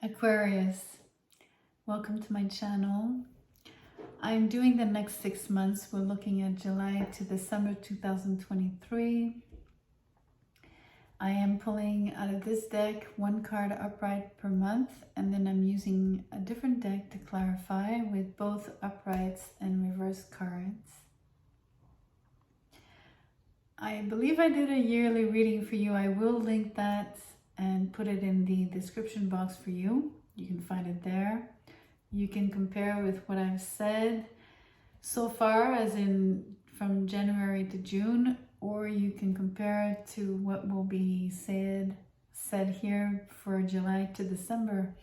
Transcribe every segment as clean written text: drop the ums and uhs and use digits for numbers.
Aquarius, welcome to my channel. I'm doing the next 6 months. We're looking at July to December 2023. I am pulling out of this deck one card upright per month, and then I'm using a different deck to clarify with both uprights and reverse cards. I believe I did a yearly reading for you. I will link that and put it in the description box for you. You can find it there. You can compare with what I've said so far, as in from January to June, or you can compare it to what will be said here for July to December.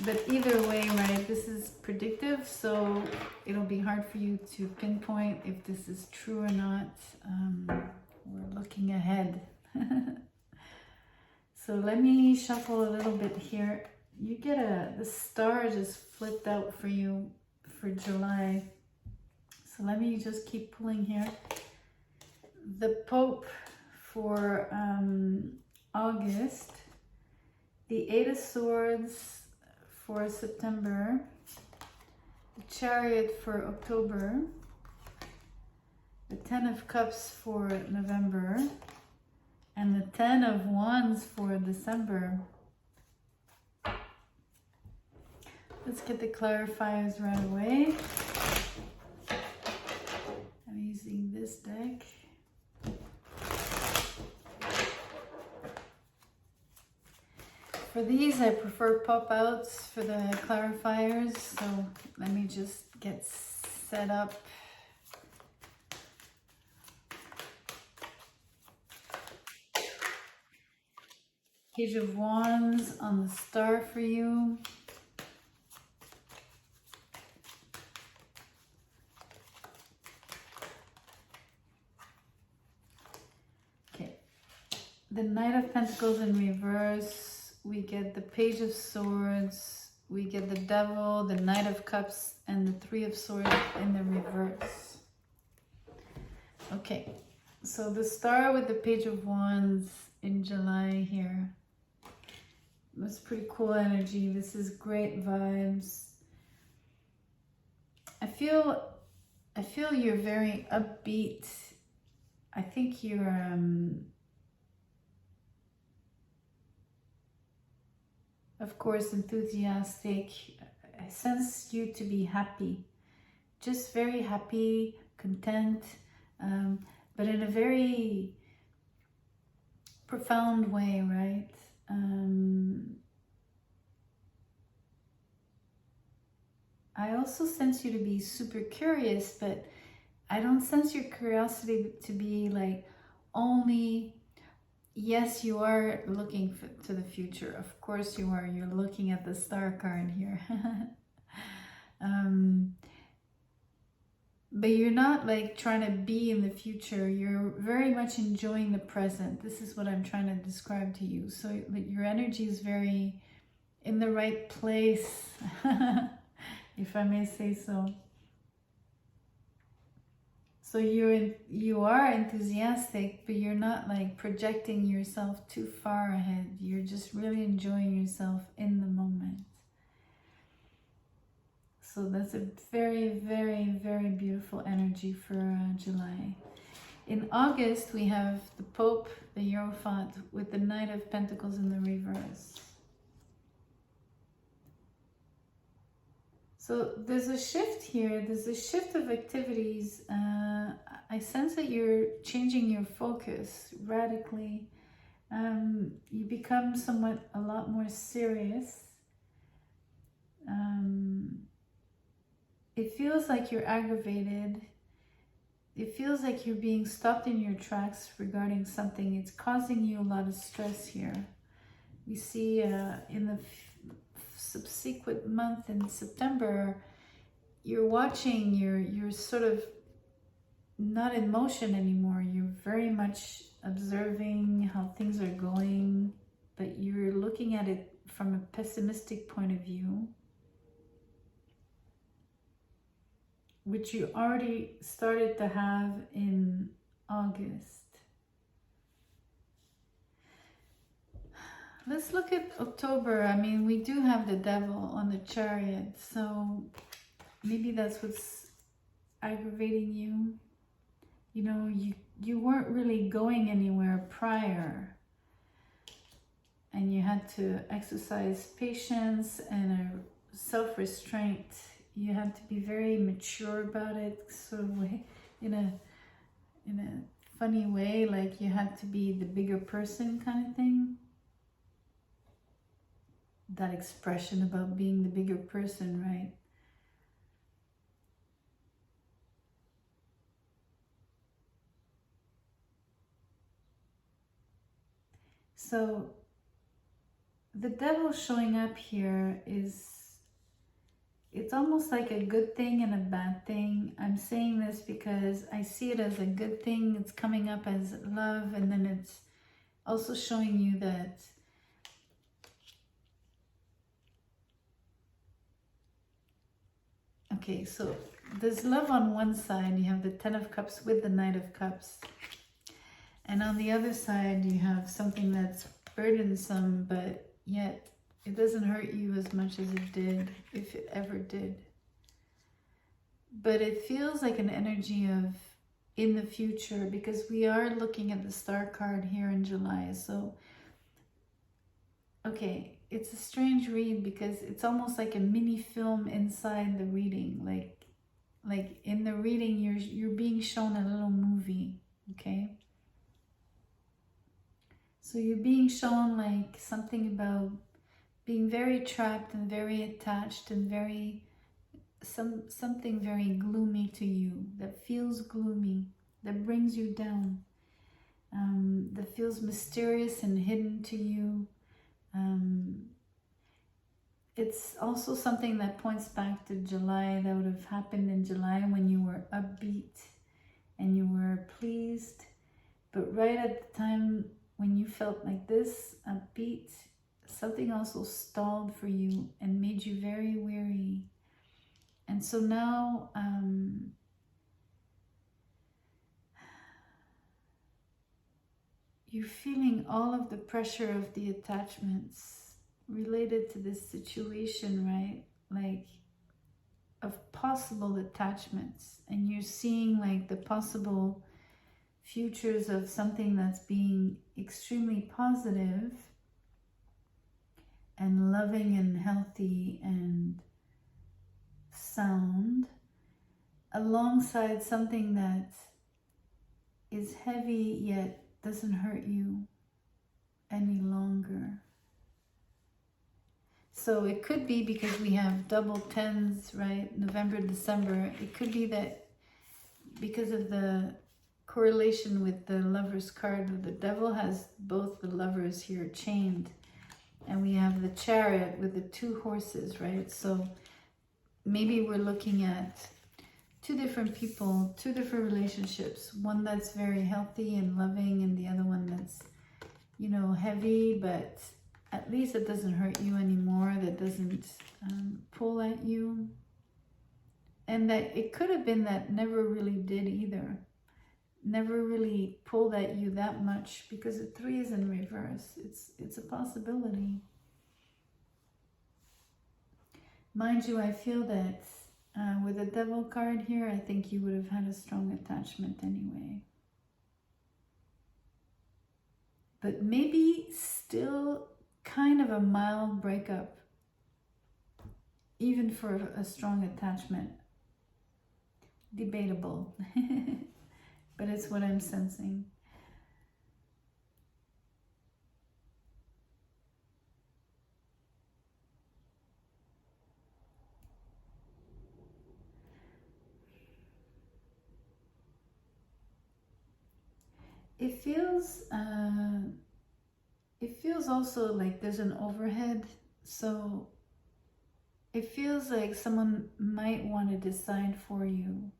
But either way, right, this is predictive, so it'll be hard for you to pinpoint if this is true or not. We're looking ahead. So let me shuffle a little bit here. You get the star just flipped out for you for July. So let me just keep pulling here. The Pope for August, the Eight of Swords for September, the Chariot for October, the Ten of Cups for November, and the Ten of Wands for December. Let's get the clarifiers right away. I'm using this deck. For these, I prefer pop-outs for the clarifiers, so let me just get set up. Page of Wands on the star for you. Okay. The Knight of Pentacles in reverse. We get the Page of Swords. We get the Devil, the Knight of Cups, and the Three of Swords in the reverse. Okay. So the star with the Page of Wands in July here. That's pretty cool energy. This is great vibes. I feel you're very upbeat. I think you're of course enthusiastic. I sense you to be happy. Just very happy, content, but in a very profound way, right? I also sense you to be super curious, but I don't sense your curiosity to be like only, yes, you are looking to the future. Of course you are. You're looking at the star card here. But you're not like trying to be in the future. You're very much enjoying the present. This is what I'm trying to describe to you. So your energy is very in the right place, if I may say so. So you are enthusiastic, but you're not like projecting yourself too far ahead. You're just really enjoying yourself in the moment. So that's a very, very, very beautiful energy for July. In August, we have the Pope, the Hierophant, with the Knight of Pentacles in the reverse. So there's a shift here. There's a shift of activities. I sense that you're changing your focus radically. You become somewhat a lot more serious. It feels like you're aggravated. It feels like you're being stopped in your tracks regarding something. It's causing you a lot of stress here. We see in the subsequent month in September, you're watching, you're sort of not in motion anymore. You're very much observing how things are going, but you're looking at it from a pessimistic point of view, which you already started to have in August. Let's look at October. I mean, we do have the devil on the chariot, so maybe that's what's aggravating you. You know, you weren't really going anywhere prior, and you had to exercise patience and a self-restraint. You had to be very mature about it, sort of way, in a funny way, like you had to be the bigger person kind of thing. That expression about being the bigger person, right? So the devil showing up here is, it's almost like a good thing and a bad thing. I'm saying this because I see it as a good thing. It's coming up as love, and then it's also showing you that okay, so there's love on one side. You have the Ten of Cups with the Knight of Cups. And on the other side, you have something that's burdensome, but yet it doesn't hurt you as much as it did, if it ever did. But it feels like an energy of in the future, because we are looking at the Star card here in July. So, okay, it's a strange read because it's almost like a mini film inside the reading. Like in the reading, you're being shown a little movie, okay? So you're being shown like something about being very trapped and very attached and very something very gloomy to you, that feels gloomy, that brings you down, that feels mysterious and hidden to you. It's also something that points back to July, that would have happened in July when you were upbeat and you were pleased. But right at the time when you felt like this, upbeat, something also stalled for you and made you very weary. And so now, you're feeling all of the pressure of the attachments related to this situation, right? Like, of possible attachments. And you're seeing like the possible futures of something that's being extremely positive and loving and healthy and sound, alongside something that is heavy yet doesn't hurt you any longer. So it could be because we have double tens, right? November, December. It could be that because of the correlation with the Lover's card, the devil has both the lovers here chained. And we have the Chariot with the two horses, right? So maybe we're looking at two different people, two different relationships. One that's very healthy and loving, and the other one that's, you know, heavy, but at least it doesn't hurt you anymore, that doesn't pull at you. And that it could have been that never really did either. Never really pulled at you that much, because the 3 is in reverse. It's a possibility. Mind you, I feel that with the Devil card here, I think you would have had a strong attachment anyway. But maybe still kind of a mild breakup, even for a strong attachment. Debatable. But it's what I'm sensing. It feels also like there's an overhead. So it feels like someone might want to decide for you.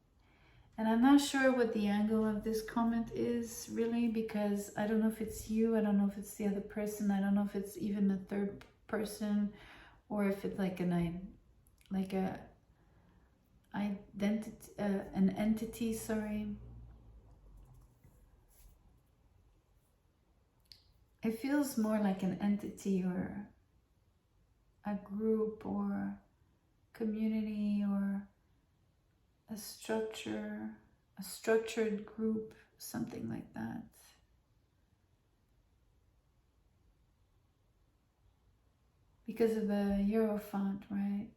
And I'm not sure what the angle of this comment is really, because I don't know if it's you, I don't know if it's the other person, I don't know if it's even a third person, or if it's like an entity, sorry. it feels more like an entity or a group or community or a structure, a structured group, something like that. Because of the Hierophant, right?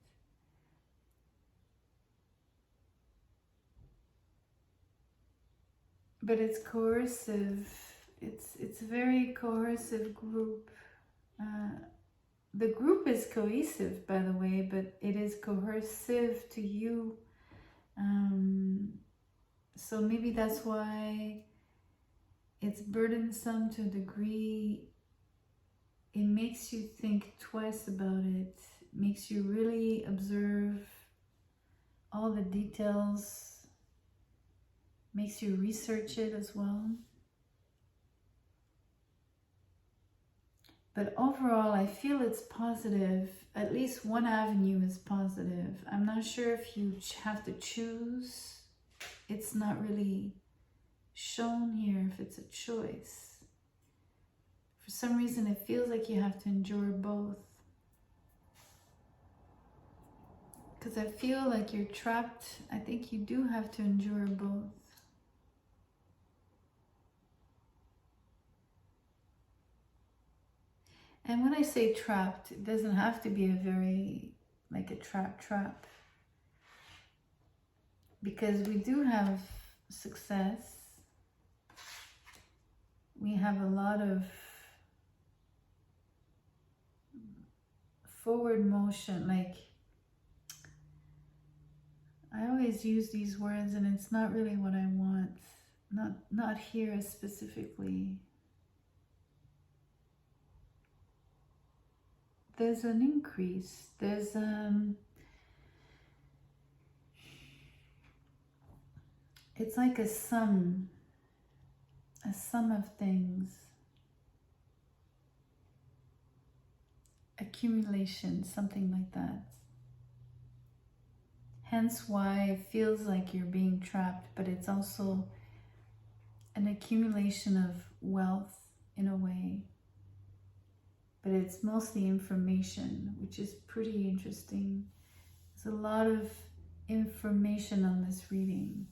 But it's coercive. It's a very coercive group. The group is cohesive, by the way, but it is coercive to you. So maybe that's why it's burdensome to a degree. It makes you think twice about it. Makes you really observe all the details. Makes you research it as well. But overall, I feel it's positive. At least one avenue is positive. I'm not sure if you have to choose. It's not really shown here if it's a choice. For some reason, it feels like you have to endure both. Because I feel like you're trapped. I think you do have to endure both. And when I say trapped, it doesn't have to be a very, like a trap. Because we do have success. We have a lot of forward motion. Like, I always use these words and it's not really what I want. Not here specifically. There's an increase. There's it's like a sum of things. Accumulation, something like that. Hence why it feels like you're being trapped, but it's also an accumulation of wealth in a way. But it's mostly information, which is pretty interesting. There's a lot of information on this reading.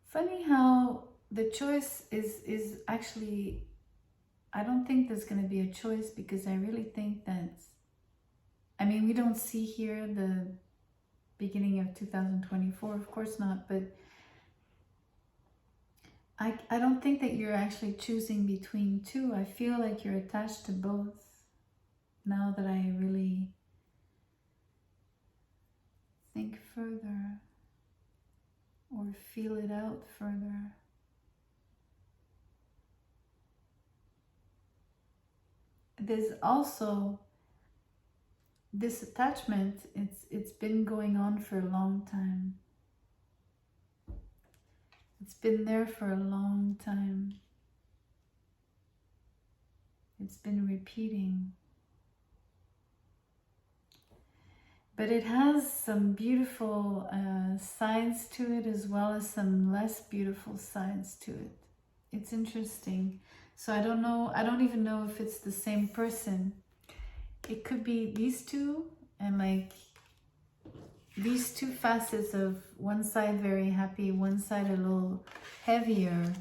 Funny how the choice is actually, I don't think there's going to be a choice, because I really think that, I mean, we don't see here the beginning of 2024, of course not, but I don't think that you're actually choosing between two. I feel like you're attached to both now that I really think further or feel it out further. There's also this attachment. It's been going on for a long time. It's been there for a long time. It's been repeating. But it has some beautiful sides to it, as well as some less beautiful sides to it. It's interesting. So I don't know, I don't even know if it's the same person. It could be these two, and like these two facets of one side very happy, one side a little heavier.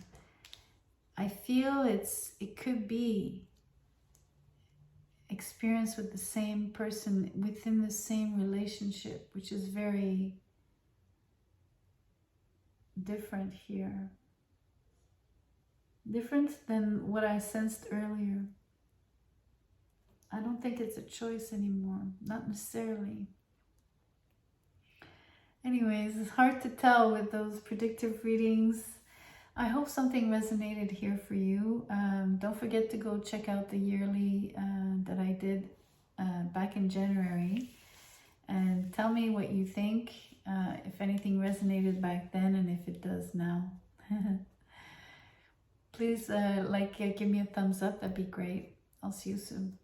I feel it could be experience with the same person within the same relationship, which is very different here. Different than what I sensed earlier. I don't think it's a choice anymore, not necessarily. Anyways, it's hard to tell with those predictive readings. I hope something resonated here for you. Don't forget to go check out the yearly that I did back in January, and tell me what you think, if anything resonated back then and if it does now. Please give me a thumbs up. That'd be great. I'll see you soon.